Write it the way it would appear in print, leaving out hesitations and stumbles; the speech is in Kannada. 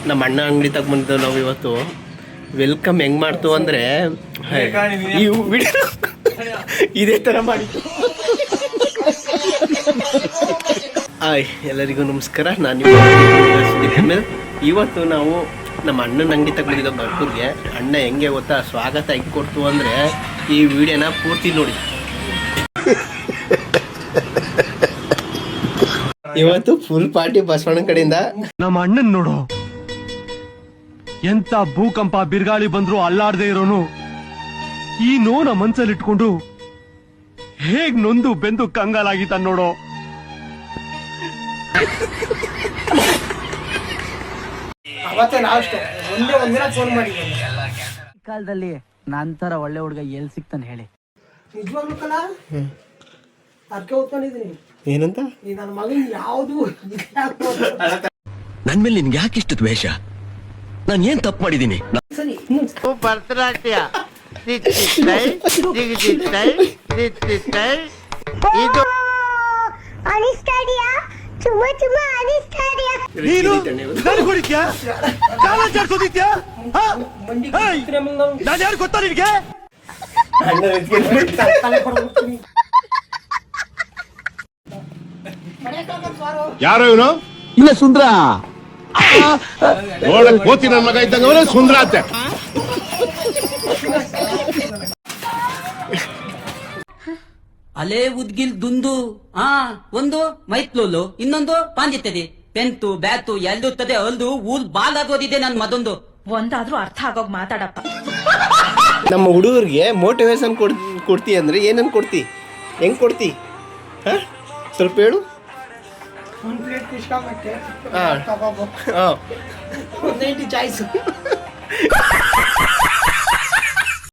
ನಮ್ಮ ಅಣ್ಣ ಅಂಗಡಿ ತಗೊಂಡ್ಬಂದಿದ್ದೇವೆ ನಾವು ಇವತ್ತು. ವೆಲ್ಕಮ್ ಹೆಂಗೆ ಮಾಡ್ತು ಅಂದರೆ ಈ ವಿಡಿಯೋ ಇದೇ ಥರ ಮಾಡಿತ್ತು. ಎಲ್ಲರಿಗೂ ನಮಸ್ಕಾರ. ನಾನು ಮೇಲೆ ಇವತ್ತು ನಾವು ನಮ್ಮ ಅಣ್ಣನ ಅಂಗಡಿ ತಗೊಂಡಿದ್ದೋ ಬರ್ಕೂರ್ಗೆ. ಅಣ್ಣ ಹೆಂಗೆ ಗೊತ್ತಾ ಸ್ವಾಗತ ಹೆಂಗೆ ಕೊಡ್ತು ಅಂದರೆ ಈ ವಿಡಿಯೋನ ಪೂರ್ತಿ ನೋಡಿ. ಇವತ್ತು ಫುಲ್ ಪಾರ್ಟಿ ಬಸವಣ್ಣ ಕಡೆಯಿಂದ. ನಮ್ಮ ಅಣ್ಣನ್ ನೋಡು, ಎಂತ ಭೂಕಂಪ ಬಿರುಗಾಳಿ ಬಂದ್ರು ಅಲ್ಲಾಡದೆ ಇರೋನು ಈ ನೋನ ಮನ್ಸಲ್ಲಿ ಇಟ್ಕೊಂಡು ಹೇಗ್ ನೊಂದು ಬೆಂದು ಕಂಗಾಲಾಗಿತ್ತ ನೋಡೋ. ಅವತ್ತೇ ನಾವಷ್ಟೇ ಒಂದಿನ ಫೋನ್ ಮಾಡಿದ್ವಿ. ಕಾಲದಲ್ಲಿ ನಂತರ ಒಳ್ಳೆ ಹುಡುಗ ಎಲ್ಲಿ ಸಿಗ್ತಾನೆ ಹೇಳಿ. ನಿಜವಾಗ್ಲೂ ಕಲ ಅರ್ಕೆ ಓದ್ಕೊಂಡಿದ್ದೀನಿ. ಏನಂತ ಈ ನನ್ನ ಮಗನ್ ಯಾವುದು ನನ್ ಮೇಲೆ ನಿನ್ಗೆ ಯಾಕೆ ಇಷ್ಟು ದ್ವೇಷ? ನಾನು ಏನ್ ತಪ್ಪು ಮಾಡಿದ್ದೀನಿ? ಸರಿ ಭರತನಾಟ್ಯ ಇದು ನೀನು ನನಗೆ ಹೊಡಿತ್ಯಾ? ಕಾಲ ಜಾಡ್ಸೋದಿತ್ಯಾ? ನಾನು ಯಾರು ಗೊತ್ತಾ ನಿನ್ಗೆ? ಯಾರೋ ಇವನು? ಇಲ್ಲ ಸುಂದ್ರ ನೋಡಕ್ ಕೋತಿ ನನ್ನ ಮಗ ಇದ್ದಂಗ ಅವನು ಸುಂದ್ರ ಅತ್ತೆ. ಅಲೆ ಉದ್ಗಿಲ್ ದುಂದು ಒಂದು ಮೈತ್ಲೋಲು, ಇನ್ನೊಂದು ಪಾಂಜಿತ್ತದಿ ಪೆಂತು ಬ್ಯಾತು ಎಲ್ಲುತ್ತದೆ ಅಲ್ದು ಊಲ್ ಬಾಲಾಗೋದಿದೆ ನನ್ ಮದೊಂದು. ಒಂದಾದ್ರೂ ಅರ್ಥ ಆಗೋಗ್ ಮಾತಾಡಪ್ಪ. ನಮ್ಮ ಹುಡುಗರಿಗೆ ಮೋಟಿವೇಶನ್ ಕೊಡ್ತಿ ಅಂದರೆ ಏನನ್ನು ಕೊಡ್ತಿ, ಹೆಂಗೆ ಕೊಡ್ತಿ? ಹಾಂ ಸ್ವಲ್ಪ ಹೇಳು. ಒಂದು ಪ್ಲೇಟ್ ಕುಷ್ಕ ಮತ್ತೆ ಹಾಂ ಹಾಂ 90 ಚಾಯ್ಸ್.